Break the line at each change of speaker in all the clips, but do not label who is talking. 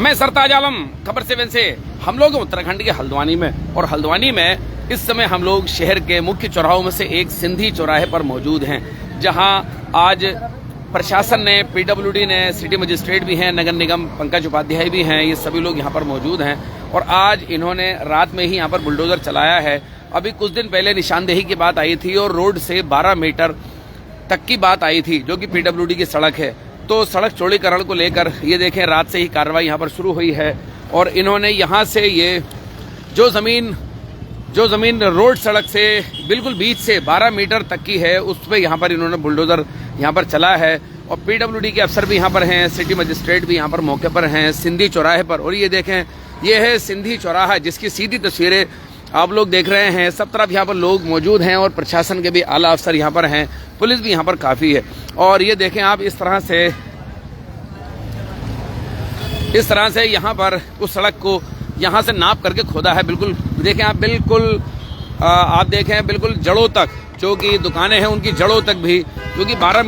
मैं सरताज आलम, खबर 7 से। हम लोग उत्तराखंड के हल्द्वानी में, और हल्द्वानी में इस समय हम लोग शहर के मुख्य चौराहों में से एक सिंधी चौराहे पर मौजूद हैं, जहां आज प्रशासन ने, पीडब्ल्यूडी ने, सिटी मजिस्ट्रेट भी हैं, नगर निगम पंकज उपाध्याय भी हैं, ये सभी लोग यहाँ पर मौजूद हैं। और आज इन्होंने रात में ही यहाँ पर बुलडोजर चलाया है। अभी कुछ दिन पहले निशानदेही की बात आई थी और रोड से 12 मीटर तक की बात आई थी, जो कि पीडब्ल्यूडी की सड़क है। तो सड़क चौड़ीकरण को लेकर ये देखें, रात से ही कार्रवाई यहाँ पर शुरू हुई है। और इन्होंने यहाँ से ये जो जमीन रोड सड़क से बिल्कुल बीच से 12 मीटर तक की है, उस पर यहाँ पर इन्होंने बुलडोजर यहाँ पर चला है। और पीडब्ल्यूडी के अफसर भी यहाँ पर हैं, सिटी मजिस्ट्रेट भी यहाँ पर मौके पर हैं, सिंधी चौराहे पर। और ये देखें, ये है सिंधी चौराहा, जिसकी सीधी तस्वीरें आप लोग देख रहे हैं। सब तरफ यहाँ पर लोग मौजूद हैं और प्रशासन के भी आला अफसर यहाँ पर हैं, पुलिस भी यहाँ पर काफी है। और ये देखें आप, इस तरह से यहाँ पर उस सड़क को यहाँ से नाप करके खोदा है। बिल्कुल देखें आप, आप देखें बिल्कुल जड़ों तक, जो कि दुकानें हैं उनकी जड़ों तक भी, क्योंकि 12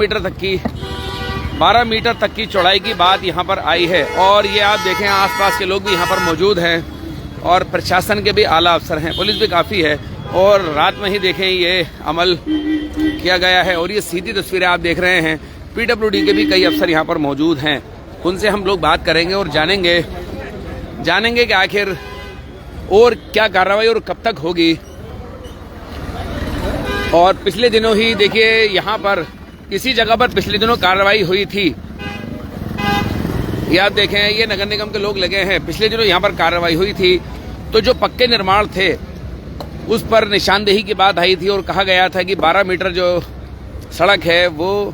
मीटर तक की चौड़ाई की बात यहाँ पर आई है। और ये आप देखें, आसपास के लोग भी यहाँ पर मौजूद हैं और प्रशासन के भी आला अफसर हैं, पुलिस भी काफ़ी है। और रात में ही देखें ये अमल किया गया है। और ये सीधी तस्वीरें आप देख रहे हैं, पीडब्ल्यूडी के भी कई अफसर यहाँ पर मौजूद हैं। उनसे हम लोग बात करेंगे और जानेंगे कि आखिर और क्या कार्रवाई और कब तक होगी। और पिछले दिनों ही देखिए, यहाँ पर इसी जगह पर पिछले दिनों कार्रवाई हुई थी। ये आप देखें, ये नगर निगम के लोग लगे हैं। पिछले दिनों यहाँ पर कार्रवाई हुई थी, तो जो पक्के निर्माण थे उस पर निशानदेही की बात आई थी और कहा गया था कि 12 मीटर जो सड़क है वो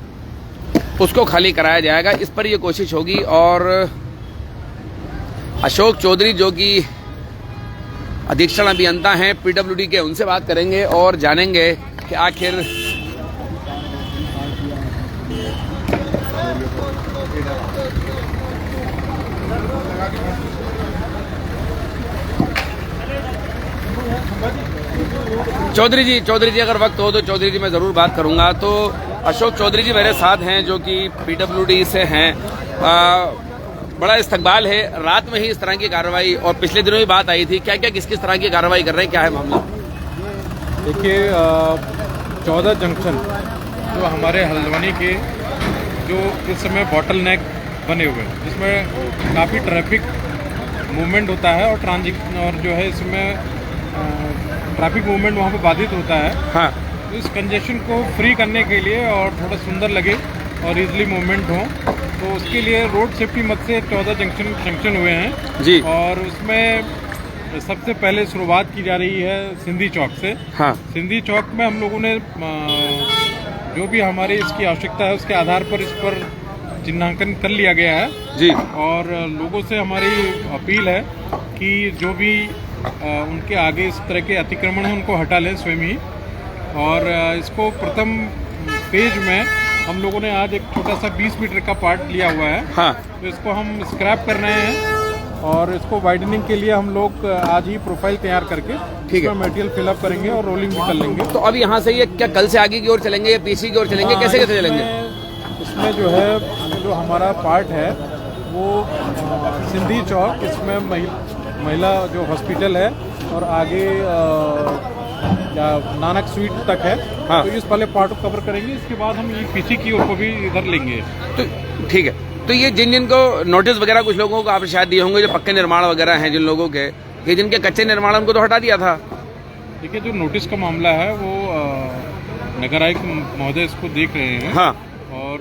उसको खाली कराया जाएगा। इस पर ये कोशिश होगी। और अशोक चौधरी, जो कि अधीक्षण अभियंता हैं पीडब्ल्यूडी के, उनसे बात करेंगे और जानेंगे कि आखिर चौधरी जी अगर वक्त हो तो चौधरी जी मैं जरूर बात करूंगा। तो अशोक चौधरी जी मेरे साथ हैं, जो कि पीडब्ल्यूडी से हैं। बड़ा इस्तकबाल है, रात में ही इस तरह की कार्रवाई, और पिछले दिनों ही बात आई थी। क्या किस तरह की कार्रवाई कर रहे हैं, क्या है मामला?
देखिए, 14 जंक्शन जो हमारे हल्द्वानी के, जो इस समय बॉटल नेक बने हुए हैं, जिसमें काफ़ी ट्रैफिक मूवमेंट होता है और और जो है इसमें ट्रैफिक मूवमेंट वहाँ पर बाधित होता है।
हाँ।
तो इस कंजेशन को फ्री करने के लिए और थोड़ा सुंदर लगे और इजली मूवमेंट हो, तो उसके लिए रोड सेफ्टी मद से 14 जंक्शन हुए हैं
जी।
और उसमें सबसे पहले शुरुआत की जा रही है सिंधी चौक से।
हाँ।
सिंधी चौक में हम लोगों ने जो भी हमारी इसकी आवश्यकता है उसके आधार पर इस पर चिन्हांकन कर लिया गया है
जी।
और लोगों से हमारी अपील है कि जो भी उनके आगे इस तरह के अतिक्रमण हैं उनको हटा लें स्वयं ही। और इसको प्रथम फेज में हम लोगों ने आज एक छोटा सा 20 मीटर का पार्ट लिया हुआ है।
हाँ।
तो इसको हम स्क्रैप कर रहे हैं और इसको वाइडनिंग के लिए हम लोग आज ही प्रोफाइल तैयार करके इसमें मटेरियल फिलअप करेंगे और रोलिंग भी कर लेंगे।
तो अब यहाँ से ये क्या कल से आगे की ओर चलेंगे या पीछे की ओर चलेंगे, कैसे चलेंगे?
इसमें जो है, जो हमारा पार्ट है वो सिंधी चौक, इसमें महिला जो हॉस्पिटल है और आगे या नानक स्वीट तक है। हाँ। तो इस वाले पार्ट को कवर करेंगे। इसके बाद हम ये पीछे की ओर को भी इधर लेंगे।
तो ठीक है। तो ये जिनको नोटिस वगैरह कुछ लोगों को आप शायद दिए होंगे, जो पक्के निर्माण वगैरह हैं जिन लोगों के, ये जिनके कच्चे निर्माण, उनको तो हटा दिया था।
देखिए, जो नोटिस का मामला है वो नगर आयुक्त महोदय इसको देख रहे हैं।
हाँ।
और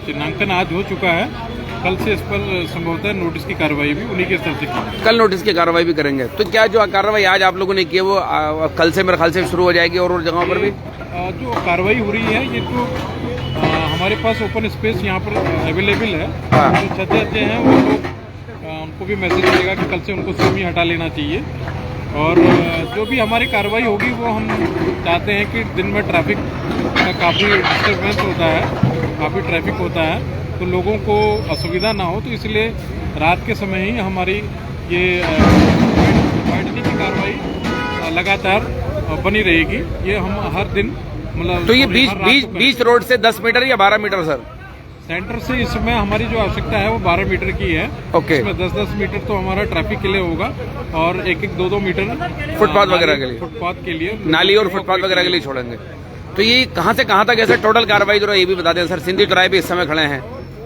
चिन्हांकन आज हो चुका है। कल से इस पर संभवतः नोटिस की कार्रवाई भी उन्हीं के स्तर से की।
कल नोटिस की कार्रवाई भी करेंगे। तो क्या जो कार्रवाई आज आप लोगों ने की है वो कल से मेरे ख्याल से शुरू हो जाएगी और जगहों पर भी
जो कार्रवाई हो रही है, ये तो हमारे पास ओपन स्पेस यहाँ पर अवेलेबल है।
हाँ।
जो छज्जे हैं वो लोग, उनको भी मैसेज मिलेगा कि कल से उनको स्वयं ही हटा लेना चाहिए। और जो भी हमारी कार्रवाई होगी वो हम चाहते हैं कि दिन में ट्रैफिक का काफ़ी डिस्टर्बेंस होता है, काफ़ी ट्रैफिक होता है, तो लोगों को असुविधा ना हो। तो इसलिए रात के समय ही हमारी ये वाइडनिंग की कार्रवाई लगातार बनी रहेगी। ये हम हर दिन, मतलब
तो ये बीच रोड से 10 मीटर या 12 मीटर सर?
सेंटर से इसमें हमारी जो आवश्यकता है वो 12 मीटर की है।
ओके।
इसमें 10-10 मीटर तो हमारा ट्रैफिक के लिए होगा और 1-2 मीटर
फुटपाथ वगैरह के लिए,
फुटपाथ के लिए,
नाली और फुटपाथ वगैरह के लिए छोड़ेंगे। तो ये कहाँ से कहाँ तक ऐसे टोटल कार्रवाई जो है ये भी बता दें सर। सिंधी चौराहे पे इस समय खड़े हैं।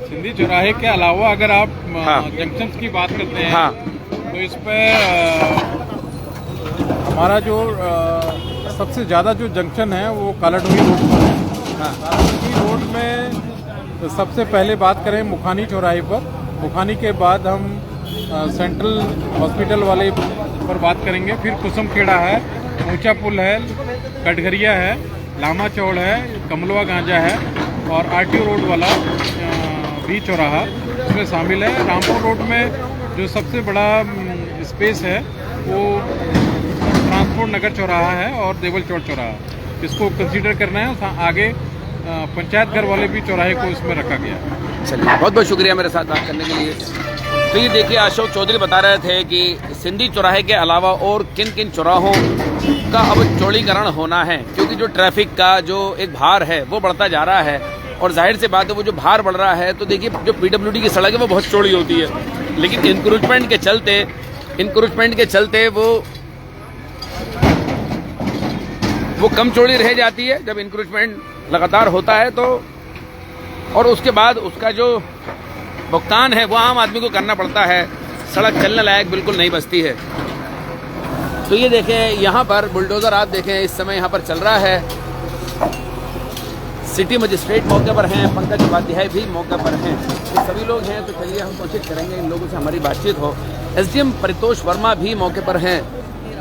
सिंधी चौराहे के अलावा अगर आप
हाँ।
जंक्शन की बात करते हैं,
हाँ।
तो इस पे हमारा जो सबसे ज़्यादा जो जंक्शन है वो कालाडूंगी रोड पर है।
हाँ।
कालाडूंगी रोड में सबसे पहले बात करें मुखानी चौराहे पर, मुखानी के बाद हम सेंट्रल हॉस्पिटल वाले पर बात करेंगे, फिर कुसुमखेड़ा है, ऊंचा पुल है, कटघरिया है, लामा चौड़ है, कमलवा गांजा है और आरटीओ रोड वाला भी चौराहा इसमें शामिल है। रामपुर रोड में जो सबसे बड़ा स्पेस है वो ट्रांसपोर्ट नगर चौराहा है और देवल चौड़ चौराहा, इसको कंसीडर करना है। आगे पंचायत घर वाले भी चौराहे को इसमें रखा गया है।
चलिए, बहुत बहुत शुक्रिया मेरे साथ बात करने के लिए। तो ये देखिए, अशोक चौधरी बता रहे थे कि सिंधी चौराहे के अलावा और किन किन चौराहों का अब चौड़ीकरण होना है, क्योंकि जो ट्रैफिक का जो एक भार है वो बढ़ता जा रहा है। और जाहिर सी बात है, वो जो भार बढ़ रहा है तो देखिए जो पीडब्ल्यूडी की सड़क है वो बहुत चौड़ी होती है, लेकिन इंक्रोचमेंट के चलते वो कम चौड़ी रह जाती है जब इंक्रोचमेंट लगातार होता है। तो और उसके बाद उसका जो भुगतान है वो आम आदमी को करना पड़ता है, सड़क चलने लायक बिल्कुल नहीं बचती है। तो ये देखें, यहाँ पर बुलडोजर आप देखें इस समय यहाँ पर चल रहा है। सिटी मजिस्ट्रेट मौके पर हैं, पंकज उपाध्याय भी मौके पर हैं, तो सभी लोग हैं। तो चलिए हम कोशिश करेंगे इन लोगों से हमारी बातचीत हो। एसडीएम परितोष वर्मा भी मौके पर हैं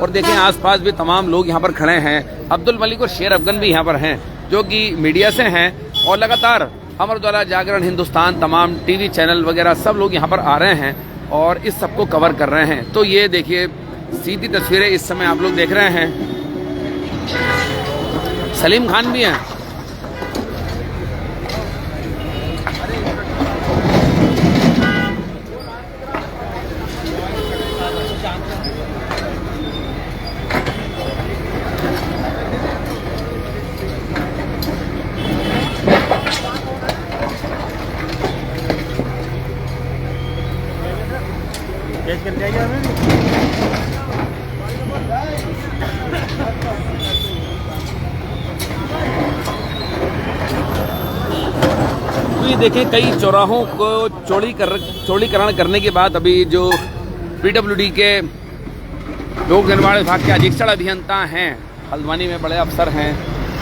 और देखें आसपास भी तमाम लोग यहाँ पर खड़े हैं। अब्दुल मलिक और शेर अफगन भी यहाँ पर हैं जो कि मीडिया से हैं और लगातार अमर उजाला, जागरण, हिंदुस्तान, तमाम टीवी चैनल वगैरह सब लोग यहाँ पर आ रहे हैं और इस सबको कवर कर रहे हैं। तो ये देखिए सीधी तस्वीरें इस समय आप लोग देख रहे हैं। सलीम खान भी हैं।
कर जाएगा
तो ये देखें, कई चौराहों को चौड़ीकरण करने के बाद अभी जो पीडब्ल्यूडी के लोक निर्माण विभाग के अधीक्षण अभियंता हैं, हल्द्वानी में बड़े अफसर हैं,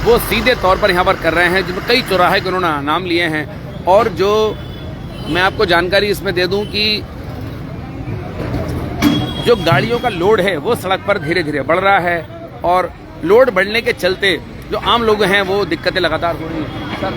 वो सीधे तौर पर यहाँ पर कर रहे हैं, जिसमें कई चौराहे के उन्होंने नाम लिए हैं। और जो मैं आपको जानकारी इसमें दे दूं कि जो गाड़ियों का लोड है वो सड़क पर धीरे धीरे बढ़ रहा है और लोड बढ़ने के चलते जो आम लोग हैं वो दिक्कतें लगातार हो रही हैं। सर,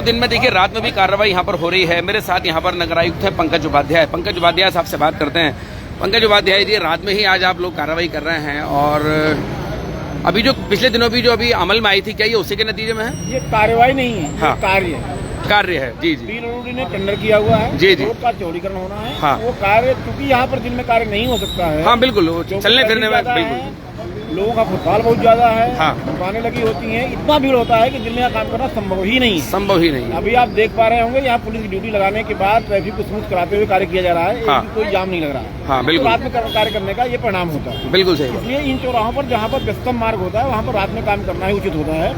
दिन में देखिए रात में भी कार्रवाई यहाँ पर हो रही है। मेरे साथ यहाँ पर नगर आयुक्त है पंकज उपाध्याय। पंकज उपाध्याय साहब से बात करते हैं। पंकज उपाध्याय जी, रात में ही आज आप लोग कार्रवाई कर रहे हैं और अभी जो पिछले दिनों भी जो अभी अमल में आई थी, क्या ये उसी के नतीजे में है?
ये कार्रवाई नहीं है,
हाँ। कार्य है। जी जी,
पीडब्ल्यूडी ने टेंडर किया हुआ है,
जी जी,
रोड का चौड़ीकरण होना है।
हाँ।
वो कार्य क्योंकि यहाँ पर दिन में कार्य नहीं हो सकता है।
हाँ बिल्कुल, चलने फिरने में बिल्कुल
लोगों का फुटफॉल बहुत ज्यादा है,
हाँ।
दुकानें लगी होती हैं, इतना भीड़ होता है कि दिन में काम करना संभव ही नहीं है। अभी आप देख पा रहे होंगे यहाँ पुलिस की ड्यूटी लगाने के बाद ट्रैफिक को स्मूथ कराते हुए कार्य किया जा रहा है।
हाँ।
कोई जाम नहीं लग रहा है।
हाँ, बिल्कुल।
तो रात में कार्य करने का ये परिणाम होता है।
बिल्कुल सही।
इसलिए इन चौराहों पर जहाँ पर व्यस्तम मार्ग होता है वहाँ पर रात में काम करना ही उचित होता है।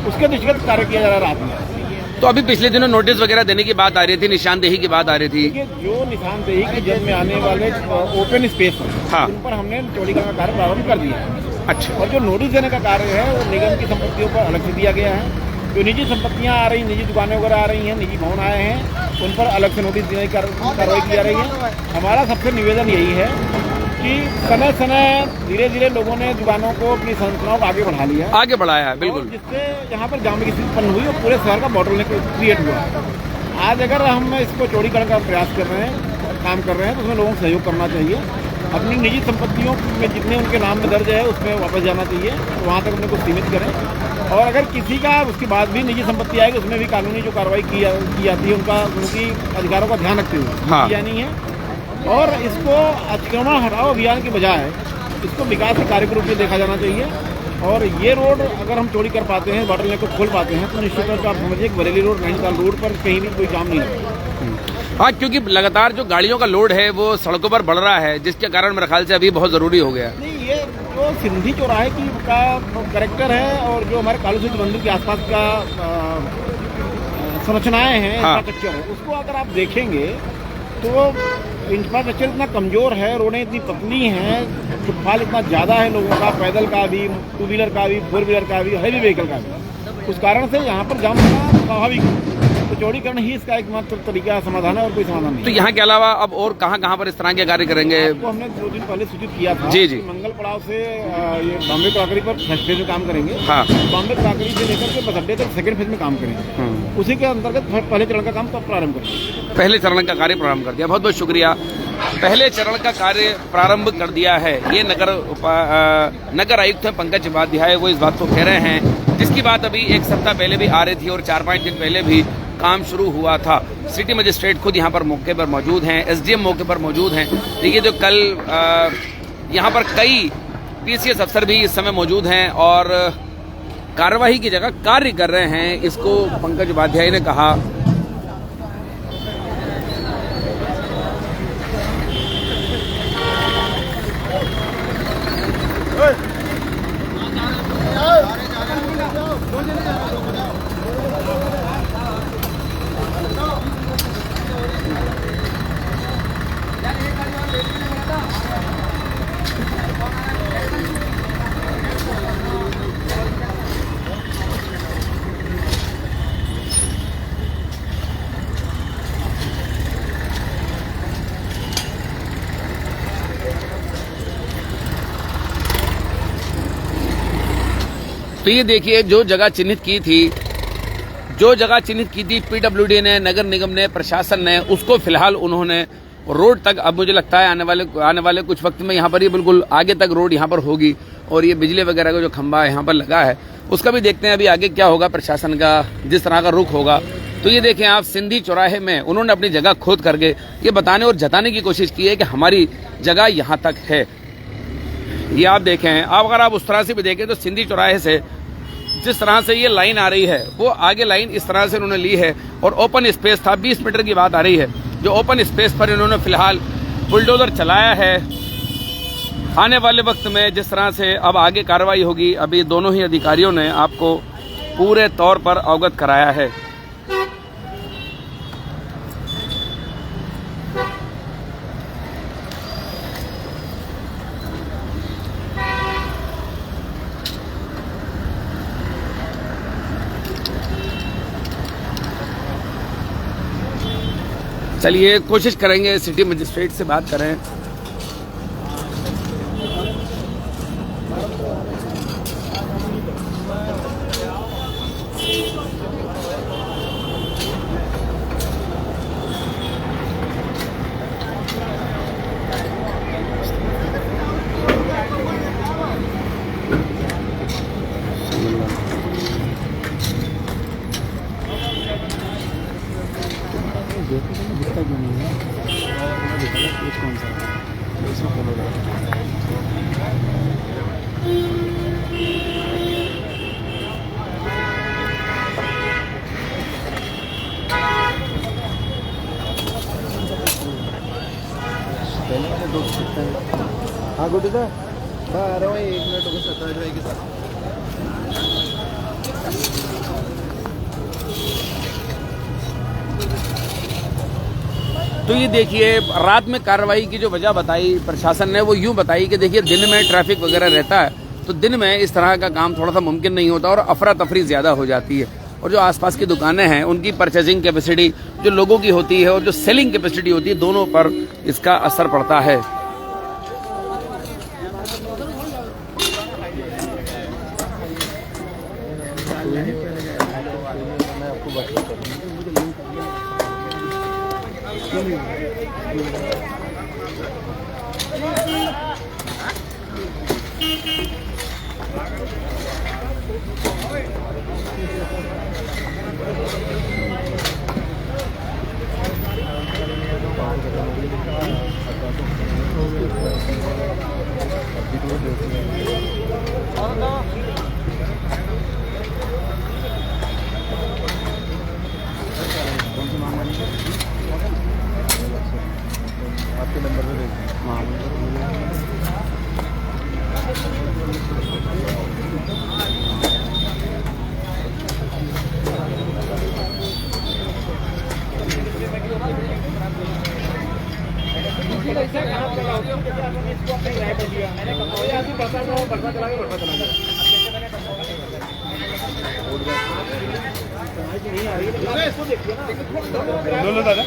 उसके दृष्टिगत कार्य किया जा रहा है रात में।
तो अभी पिछले दिनों नोटिस वगैरह देने की बात आ रही थी, निशानदेही की बात आ रही थी।
जो निशानदेही की जब में आने वाले ओपन स्पेस है,
हाँ।
उन पर हमने चौड़ीकरण का कार्य प्रारंभ कर दिया है।
अच्छा।
और जो नोटिस देने का कार्य है वो निगम की संपत्तियों पर अलग से दिया गया है। जो निजी संपत्तियां आ रही, निजी दुकानें वगैरह आ रही हैं, निजी भवन आए हैं, उन पर अलग से नोटिस देने की कार्रवाई की जा रही है। हमारा सबसे निवेदन यही है कि समय समय धीरे धीरे लोगों ने दुकानों को, अपनी संस्थाओं को आगे बढ़ा लिया, आगे
बढ़ाया है बिल्कुल,
जिससे यहाँ पर जाम की स्थिति उत्पन्न हुई और पूरे शहर का बॉटलनेक क्रिएट हुआ। आज अगर हम इसको चौड़ीकरण का प्रयास कर रहे हैं, काम कर रहे हैं, तो उसमें लोगों को सहयोग करना चाहिए। अपनी निजी संपत्तियों में जितने उनके नाम में दर्ज है उसमें वापस जाना चाहिए, वहाँ तक उनको सीमित करें। और अगर किसी का उसके बाद भी निजी संपत्ति आएगी उसमें भी कानूनी जो कार्रवाई की जाती है उनकी अधिकारों का ध्यान रखते हुए,
हाँ।
किया नहीं है। और इसको अतिक्रमण हटाओ अभियान की बजाय इसको विकास के कार्य के रूप में देखा जाना चाहिए। और ये रोड अगर हम चौड़ी कर पाते हैं, वाटर लेक को खोल पाते हैं, तो निश्चित तौर पर आप समझिए कि बरेली रोड नैनीताल रोड पर कहीं भी कोई जाम नहीं है।
हाँ, क्योंकि लगातार जो गाड़ियों का लोड है वो सड़कों पर बढ़ रहा है, जिसके कारण मेरे ख्याल से अभी बहुत ज़रूरी हो गया।
नहीं, ये जो सिंधी चौराहे की का करेक्टर है और जो हमारे कालू सिद्ध मंदिर के आसपास का संरचनाएं हैं,
हाँ।
इंफ्रास्ट्रक्चर है, उसको अगर आप देखेंगे तो इंफ्रास्ट्रक्चर इतना कमज़ोर है, रोडें इतनी पतली हैं, फुटफॉल इतना ज़्यादा है लोगों का, पैदल का भी, टू व्हीलर का भी, फोर व्हीलर का भी, हैवी व्हीकल का भी। उस कारण से यहाँ पर जाम होना स्वाभाविक है। तो चौड़ीकरण ही इसका एकमात्र तरीका समाधान है और कोई समाधान नहीं।
तो यहाँ के अलावा अब और कहाँ पर इस तरह के कार्य करेंगे?
तो हमने 2 दिन पहले सूचित किया था।
जी, जी।
कि मंगल पड़ाव से ये बॉम्बे क्राकरी पर फर्स्ट फेज में काम करेंगे।
हाँ।
बॉम्बे क्राकरी से लेकर के बस अड्डे तक सेकंड फेज में काम करेंगे। उसी के अंतर्गत पहले चरण का काम तब प्रारंभ करेंगे।
पहले चरण का कार्य प्रारंभ कर दिया, बहुत बहुत शुक्रिया। पहले चरण का कार्य प्रारंभ कर दिया है, ये नगर आयुक्त हैं पंकज उपाध्याय, वो इस बात को कह रहे हैं, जिसकी बात अभी 1 सप्ताह पहले भी आ रही थी और 4-5 दिन पहले भी काम शुरू हुआ था। सिटी मजिस्ट्रेट खुद यहाँ पर मौके पर मौजूद हैं, एसडीएम मौके पर मौजूद हैं। देखिए, जो कल यहाँ पर कई पीसीएस अफसर भी इस समय मौजूद हैं और कार्यवाही की जगह कार्य कर रहे हैं, इसको पंकज उपाध्याय ने कहा। तो ये देखिए, जो जगह चिन्हित की थी पीडब्ल्यूडी ने, नगर निगम ने, प्रशासन ने, उसको फिलहाल उन्होंने रोड तक, अब मुझे लगता है आने वाले कुछ वक्त में यहाँ पर ये बिल्कुल आगे तक रोड यहाँ पर होगी। और ये बिजली वगैरह का जो खंभा यहाँ पर लगा है उसका भी देखते हैं अभी आगे क्या होगा, प्रशासन का जिस तरह का रुख होगा। तो ये देखें आप, सिंधी चौराहे में उन्होंने अपनी जगह खोद करके ये बताने और जताने की कोशिश की है कि हमारी जगह यहाँ तक है। ये आप देखें, अब अगर आप उस तरह से भी देखें तो सिंधी चौराहे से जिस तरह से ये लाइन आ रही है, वो आगे लाइन इस तरह से उन्होंने ली है और ओपन स्पेस था, 20 मीटर की बात आ रही है, जो ओपन स्पेस पर इन्होंने फिलहाल बुलडोजर चलाया है। आने वाले वक्त में जिस तरह से अब आगे कार्रवाई होगी, अभी दोनों ही अधिकारियों ने आपको पूरे तौर पर अवगत कराया है। चलिए कोशिश करेंगे सिटी मजिस्ट्रेट से बात करें।
हाँ गुड था, अरे भाई 1 मिनट हो सकता है के साथ।
तो ये देखिए, रात में कार्रवाई की जो वजह बताई प्रशासन ने, वो यूं बताई कि देखिए दिन में ट्रैफिक वगैरह रहता है, तो दिन में इस तरह का काम थोड़ा सा मुमकिन नहीं होता और अफरा तफरी ज़्यादा हो जाती है। और जो आसपास की दुकानें हैं उनकी परचेजिंग कैपेसिटी जो लोगों की होती है और जो सेलिंग कैपेसिटी होती है, दोनों पर इसका असर पड़ता है।
आपके नंबर पे लो दादा लो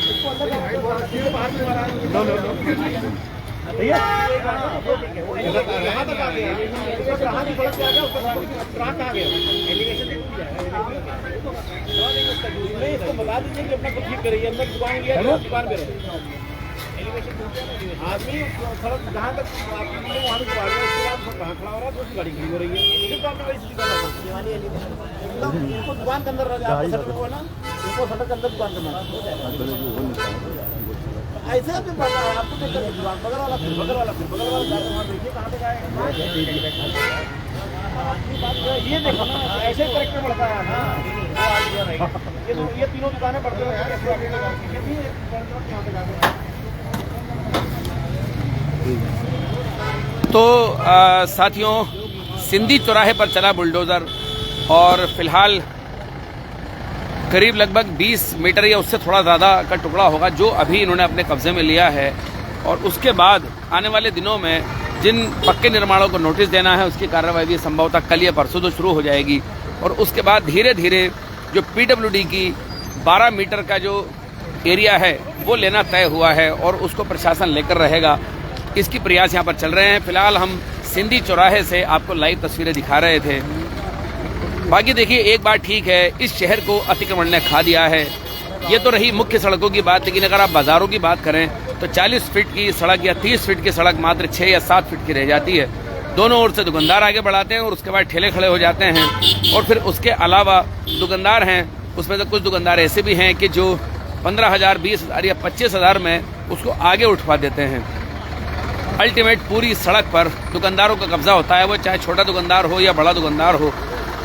भैया कहाँ तक आ गया, कहाँ की सड़क से आ गया, उसका कहाँ गया इसको बता दीजिए कि अपना कुछ ठीक करिए, अंदर दुकान गया दुकान पे आदमी सड़क जहाँ तक वहाँ से कहाँ खड़ा हो रहा है, तो उसकी गाड़ी खड़ी हो रही है। उनको दुकान के अंदर सड़क को है ना, उनको सड़क के अंदर दुकान करना ऐसे आपको देखकर बगल वाला फिर बगल वाला फिर बगल वाला जाकर वहाँ देखिए कहाँ तक आएगा। ये देखो ना, ऐसे करेक्टर बढ़ता है ना, ये तीनों दुकानें बढ़ते
तो साथियों, सिंधी चौराहे पर चला बुलडोज़र और फिलहाल करीब लगभग 20 मीटर या उससे थोड़ा ज़्यादा का टुकड़ा होगा जो अभी इन्होंने अपने कब्जे में लिया है। और उसके बाद आने वाले दिनों में जिन पक्के निर्माणों को नोटिस देना है उसकी कार्रवाई भी संभवतः कल या परसों तो शुरू हो जाएगी। और उसके बाद धीरे धीरे जो PWD की 12 मीटर का जो एरिया है वो लेना तय हुआ है और उसको प्रशासन लेकर रहेगा। इसकी प्रयास यहाँ पर चल रहे हैं। फिलहाल हम सिंधी चौराहे से आपको लाइव तस्वीरें दिखा रहे थे। बाकी देखिए, एक बात ठीक है, इस शहर को अतिक्रमण ने खा दिया है। ये तो रही मुख्य सड़कों की बात, लेकिन अगर आप बाजारों की बात करें तो 40 फीट की सड़क या 30 फीट की सड़क मात्र 6 या 7 फीट की रह जाती है। दोनों ओर से दुकानदार आगे बढ़ाते हैं और उसके बाद ठेले खड़े हो जाते हैं। और फिर उसके अलावा दुकानदार हैं, उसमें तो कुछ दुकानदार ऐसे भी हैं कि जो 15,000, 20,000 या 25,000 में उसको आगे उठवा देते हैं। अल्टीमेट पूरी सड़क पर दुकानदारों का कब्जा होता है, वो चाहे छोटा दुकानदार हो या बड़ा दुकानदार हो।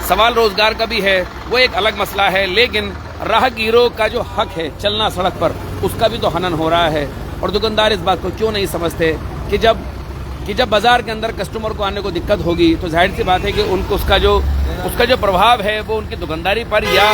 सवाल रोजगार का भी है, वो एक अलग मसला है, लेकिन राहगीरों का जो हक है चलना सड़क पर, उसका भी तो हनन हो रहा है। और दुकानदार इस बात को क्यों नहीं समझते कि जब बाजार के अंदर कस्टमर को आने को दिक्कत होगी तो जाहिर सी बात है कि उनको उसका जो प्रभाव है वो उनकी दुकानदारी पर या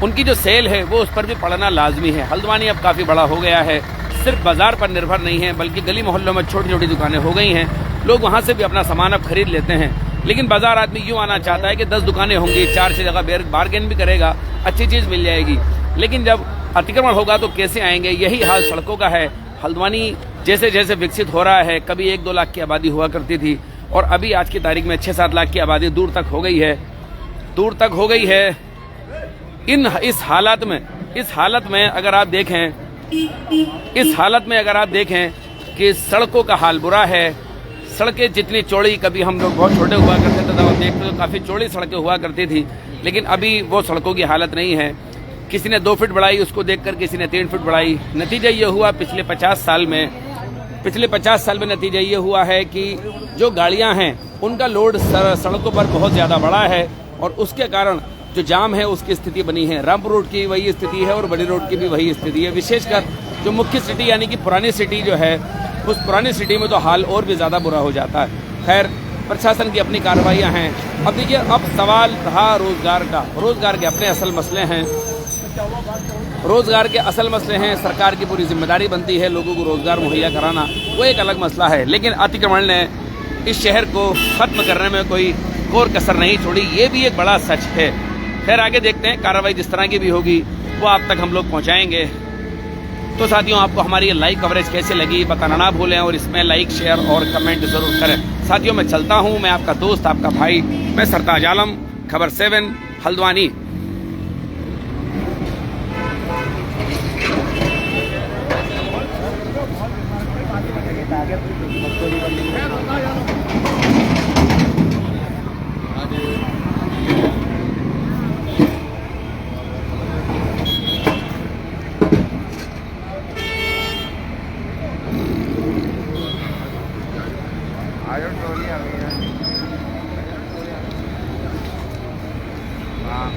उनकी जो सेल है वो उस पर भी पड़ना लाजमी है। हल्द्वानी अब काफ़ी बड़ा हो गया है, सिर्फ बाजार पर निर्भर नहीं है बल्कि गली मोहल्लों में छोटी छोटी दुकानें हो गई हैं। लोग वहाँ से भी अपना सामान अब खरीद लेते हैं। लेकिन बाजार आदमी यूँ आना चाहता है कि 10 दुकानें होंगी, 4 से जगह बार्गेन भी करेगा, अच्छी चीज़ मिल जाएगी। लेकिन जब अतिक्रमण होगा तो कैसे आएंगे? यही हाल सड़कों का है। हल्द्वानी जैसे जैसे विकसित हो रहा है, कभी 1-2 लाख की आबादी हुआ करती थी और अभी आज की तारीख में 6-7 लाख की आबादी दूर तक हो गई है। इस हालत में अगर आप देखें कि सड़कों का हाल बुरा है। सड़कें जितनी चौड़ी, कभी हम लोग बहुत छोटे हुआ करते थे तब हम देखते तो काफ़ी चौड़ी सड़कें हुआ करती थी, लेकिन अभी वो सड़कों की हालत नहीं है। किसी ने 2 फीट बढ़ाई, उसको देखकर किसी ने 3 फीट बढ़ाई। नतीजा ये हुआ पिछले 50 साल में नतीजा ये हुआ है कि जो गाड़ियां हैं उनका लोड सड़कों पर बहुत ज़्यादा बड़ा है और उसके कारण जो जाम है उसकी स्थिति बनी है। रामपुर रोड की वही स्थिति है और बड़ी रोड की भी वही स्थिति है। विशेषकर जो मुख्य सिटी यानी कि पुरानी सिटी जो है, उस पुरानी सिटी में तो हाल और भी ज़्यादा बुरा हो जाता है। खैर, प्रशासन की अपनी कार्रवाइयाँ हैं। अब देखिए, अब सवाल रहा रोजगार का। रोजगार के अपने असल मसले हैं। सरकार की पूरी जिम्मेदारी बनती है लोगों को रोजगार मुहैया कराना, वो एक अलग मसला है। लेकिन अतिक्रमण ने इस शहर को खत्म करने में कोई कोर कसर नहीं छोड़ी, ये भी एक बड़ा सच है। खैर, आगे देखते हैं, कार्रवाई जिस तरह की भी होगी वो आप तक हम लोग पहुँचाएंगे। तो साथियों, आपको हमारी ये लाइव कवरेज कैसे लगी बताना ना भूलें और इसमें लाइक, शेयर और कमेंट जरूर करें। साथियों, मैं चलता हूँ, मैं आपका दोस्त, आपका भाई, मैं सरताज आलम, खबर 7 हल्द्वानी।
ट्रॉली आ गई है। हाँ।